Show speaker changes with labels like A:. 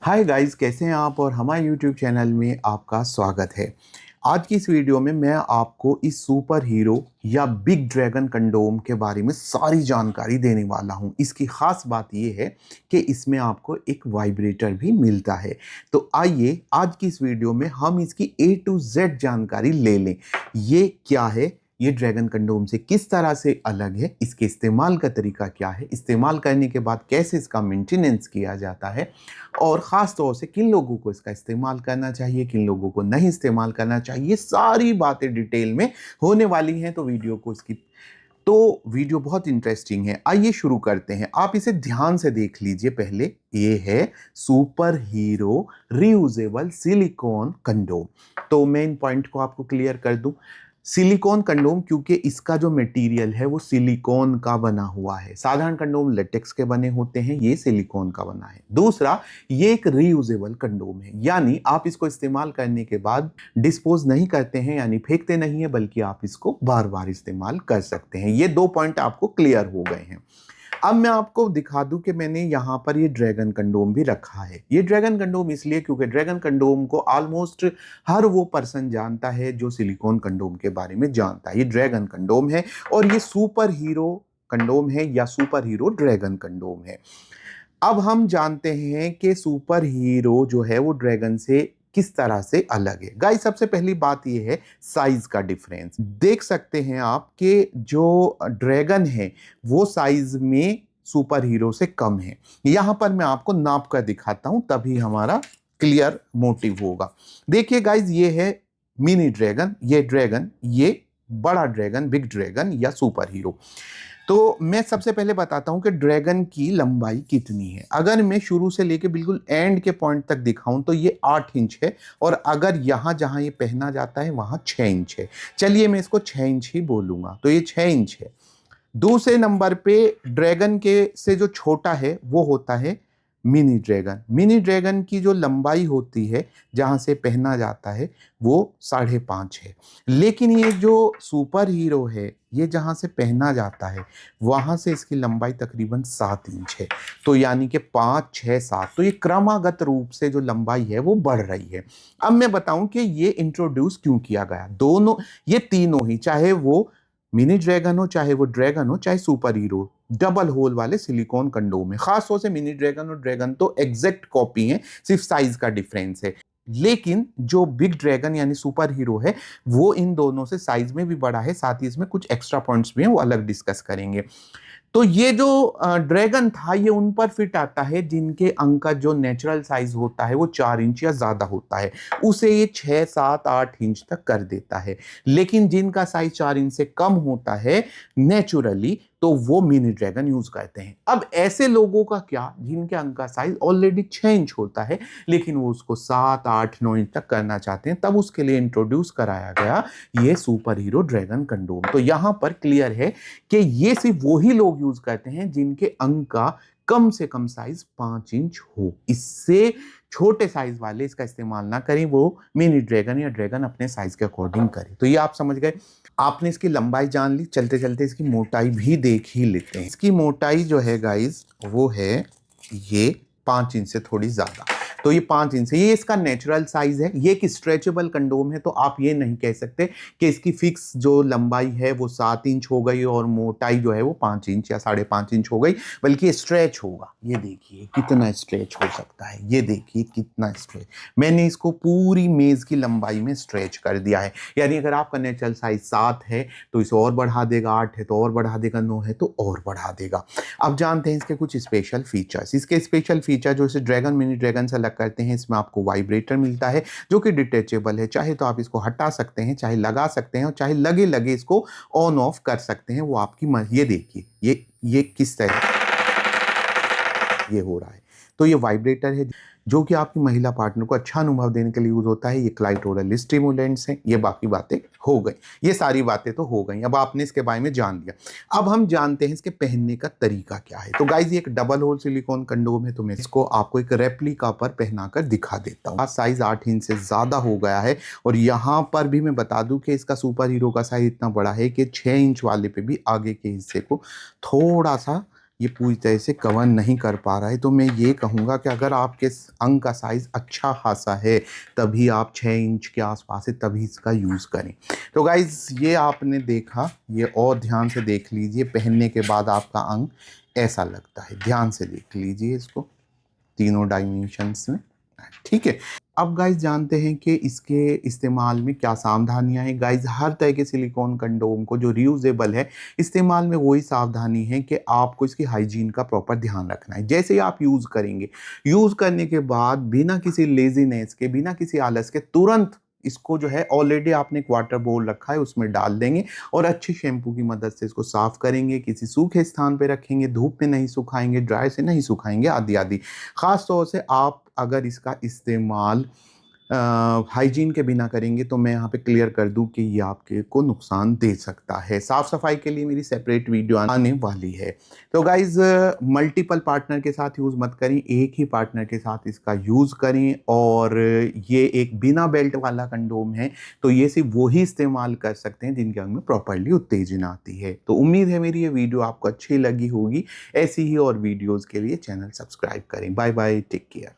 A: Hi guys, कैसे हैं आप। और हमारे यूट्यूब चैनल में आपका स्वागत है। आज की इस वीडियो में मैं आपको इस सुपर हीरो या बिग ड्रैगन कंडोम के बारे में सारी जानकारी देने वाला हूं। इसकी खास बात यह है कि इसमें आपको एक वाइब्रेटर भी मिलता है। तो आइए आज की इस वीडियो में हम इसकी A to Z जानकारी ले लें। ये क्या है, ये ड्रैगन कंडोम से किस तरह से अलग है, इसके इस्तेमाल का तरीका क्या है, इस्तेमाल करने के बाद कैसे इसका मेंटेनेंस किया जाता है, और ख़ास तौर से किन लोगों को इसका इस्तेमाल करना चाहिए, किन लोगों को नहीं इस्तेमाल करना चाहिए, सारी बातें डिटेल में होने वाली हैं। तो वीडियो बहुत इंटरेस्टिंग है। आइए शुरू करते हैं। आप इसे ध्यान से देख लीजिए। पहले ये है super hero reusable silicon condom. तो मैं इन पॉइंट को आपको क्लियर कर दूं। सिलिकॉन कंडोम क्योंकि इसका जो मटेरियल है वो सिलिकॉन का बना हुआ है। साधारण कंडोम लेटेक्स के बने होते हैं, ये सिलिकॉन का बना है। दूसरा, ये एक रीयूजेबल कंडोम है, यानी आप इसको इस्तेमाल करने के बाद डिस्पोज नहीं करते हैं, यानी फेंकते नहीं है, बल्कि आप इसको बार बार इस्तेमाल कर सकते हैं। ये 2 पॉइंट आपको क्लियर हो गए हैं। अब मैं आपको दिखा दूं कि मैंने यहां पर ये ड्रैगन कंडोम भी रखा है। ये ड्रैगन कंडोम इसलिए क्योंकि ड्रैगन कंडोम को ऑलमोस्ट हर वो पर्सन जानता है जो सिलिकॉन कंडोम के बारे में जानता है। ये ड्रैगन कंडोम है और ये सुपर हीरो कंडोम है या सुपर हीरो ड्रैगन कंडोम है। अब हम जानते हैं कि सुपर हीरो जो है वो ड्रैगन से किस तरह से अलग है। गाइस, सबसे पहली बात यह है साइज का डिफरेंस। देख सकते हैं आप कि जो ड्रैगन है वो साइज में सुपर हीरो से कम है। यहां पर मैं आपको नाप कर दिखाता हूं, तभी हमारा क्लियर मोटिव होगा। देखिए गाइस, ये है मिनी ड्रैगन, ये ड्रैगन, ये बड़ा ड्रैगन, बिग ड्रैगन या सुपर हीरो। तो मैं सबसे पहले बताता हूं कि ड्रैगन की लंबाई कितनी है। अगर मैं शुरू से लेके बिल्कुल एंड के पॉइंट तक दिखाऊं तो ये 8 इंच है, और अगर यहां जहां ये पहना जाता है वहां 6 इंच है। चलिए मैं इसको 6 इंच ही बोलूंगा, तो ये 6 इंच है। दूसरे नंबर पे ड्रैगन के से जो छोटा है वो होता है मिनी ड्रैगन। मिनी ड्रैगन की जो लंबाई होती है जहां से पहना जाता है वो 5.5 है। लेकिन ये जो सुपर हीरो है, ये जहां से पहना जाता है वहां से इसकी लंबाई तकरीबन 7 इंच है। तो यानी कि 5, 6, 7, तो ये क्रमागत रूप से जो लंबाई है वो बढ़ रही है। अब मैं बताऊं कि ये इंट्रोड्यूस क्यों किया गया। दोनों, ये तीनों ही, चाहे वो मिनी ड्रैगन हो, चाहे वो ड्रैगन हो, चाहे सुपर हीरो, डबल होल वाले सिलिकॉन कंडोम है। खास तौर से मिनी ड्रैगन और ड्रैगन तो एग्जैक्ट कॉपी है, सिर्फ साइज का डिफरेंस है। लेकिन जो बिग ड्रैगन यानी सुपर हीरो है वो इन दोनों से साइज में भी बड़ा है। साथ ही इसमें कुछ एक्स्ट्रा पॉइंट्स भी हैं, वो अलग डिस्कस करेंगे। तो ये जो ड्रैगन था ये उन पर फिट आता है जिनके अंक का जो नेचुरल साइज होता है वो 4 इंच या ज्यादा होता है, उसे ये 6, 7, 8 इंच तक कर देता है। लेकिन जिनका साइज 4 इंच से कम होता है नेचुरली, तो वो मिनी ड्रैगन यूज करते हैं। अब ऐसे लोगों का क्या जिनके अंक का साइज ऑलरेडी 6 इंच होता है, लेकिन वो उसको 7, 8, 9 इंच तक करना चाहते हैं, तब उसके लिए इंट्रोड्यूस कराया गया ये सुपर हीरो ड्रैगन कंडोम। तो यहां पर क्लियर है कि ये सिर्फ वही लोग यूज करते हैं जिनके अंक का कम से कम साइज 5 इंच हो। इससे छोटे साइज वाले इसका इस्तेमाल ना करें, वो मिनी ड्रैगन या ड्रैगन अपने साइज के अकॉर्डिंग करें। तो ये आप समझ गए। आपने इसकी लंबाई जान ली, चलते चलते इसकी मोटाई भी देख ही लेते हैं। इसकी मोटाई जो है गाइस वो है ये 5 इंच से थोड़ी ज्यादा। तो ये 5 इंच है, ये इसका नेचुरल साइज है। ये एक स्ट्रेचेबल कंडोम है, तो आप ये नहीं कह सकते कि इसकी फिक्स जो लंबाई है वो 7 इंच हो गई और मोटाई जो है वो 5 इंच या 5.5 इंच हो गई, बल्कि स्ट्रेच होगा। ये देखिए कितना स्ट्रेच हो सकता है, ये देखिए कितना स्ट्रेच। मैंने इसको पूरी मेज की लंबाई में स्ट्रेच कर दिया है। यानी अगर आपका नेचुरल साइज 7 है तो इसे और बढ़ा देगा, 8 है तो और बढ़ा देगा, 9 है तो और बढ़ा देगा। अब जानते हैं इसके कुछ स्पेशल फीचर्स। इसके स्पेशल फीचर जो इसे ड्रैगन मिनी ड्रैगन से अलग करते हैं, इसमें आपको वाइब्रेटर मिलता है जो कि डिटेचेबल है। चाहे तो आप इसको हटा सकते हैं, चाहे लगा सकते हैं, और चाहे लगे लगे इसको ऑन ऑफ कर सकते हैं, वो आपकी मर्जी। ये देखिए ये किस तरह ये हो रहा है। तो ये वाइब्रेटर है जो कि आपकी महिला पार्टनर को अच्छा अनुभव देने के लिए यूज होता है। ये क्लाइटोरल स्टिमुलेंट्स हैं। ये बाकी बातें हो गई, ये सारी बातें तो हो गई। अब आपने इसके बारे में जान लिया। अब हम जानते हैं इसके पहनने का तरीका क्या है। तो गाइज ये एक डबल होल सिलिकॉन कंडोम है, तो मैं इसको आपको एक रेप्लिका पर पहनाकर दिखा देता हूँ। साइज 8 इंच से ज्यादा हो गया है, और यहाँ पर भी मैं बता दूं कि इसका सुपर हीरो का साइज इतना बड़ा है कि 6 इंच वाले पे भी आगे के हिस्से को थोड़ा सा ये पूरी तरह से कवर नहीं कर पा रहा है। तो मैं ये कहूँगा कि अगर आपके अंग का साइज़ अच्छा खासा है तभी आप 6 इंच के आसपास है तभी इसका यूज़ करें। तो गाइज़ ये आपने देखा, ये और ध्यान से देख लीजिए, पहनने के बाद आपका अंग ऐसा लगता है। ध्यान से देख लीजिए इसको तीनों डायमेंशंस में, ठीक है। अब गाइज जानते हैं कि इसके इस्तेमाल में क्या सावधानियां हैं। गाइज हर तरह के सिलिकॉन कंडोम को जो रियूजेबल है, इस्तेमाल में वही सावधानी है कि आपको इसकी हाइजीन का प्रॉपर ध्यान रखना है। जैसे ही आप यूज़ करेंगे, यूज़ करने के बाद बिना किसी लेजीनेस के, बिना किसी आलस के तुरंत इसको जो है, ऑलरेडी आपने एक वाटर बोल रखा है उसमें डाल देंगे और अच्छे शैम्पू की मदद से इसको साफ करेंगे, किसी सूखे स्थान पे रखेंगे, धूप में नहीं सुखाएंगे, ड्राई से नहीं सुखाएंगे, आदि आदि। ख़ास तौर से आप अगर इसका इस्तेमाल हाइजीन के बिना करेंगे तो मैं यहाँ पे क्लियर कर दूं कि ये आपके को नुकसान दे सकता है। साफ सफाई के लिए मेरी सेपरेट वीडियो आने वाली है। तो गाइज मल्टीपल पार्टनर के साथ यूज़ मत करें, एक ही पार्टनर के साथ इसका यूज़ करें। और ये एक बिना बेल्ट वाला कंडोम है, तो ये सिर्फ वही इस्तेमाल कर सकते हैं जिनके अंग में प्रॉपरली उत्तेजना आती है। तो उम्मीद है मेरी ये वीडियो आपको अच्छी लगी होगी। ऐसी ही और वीडियोज़ के लिए चैनल सब्सक्राइब करें। Bye bye, take care.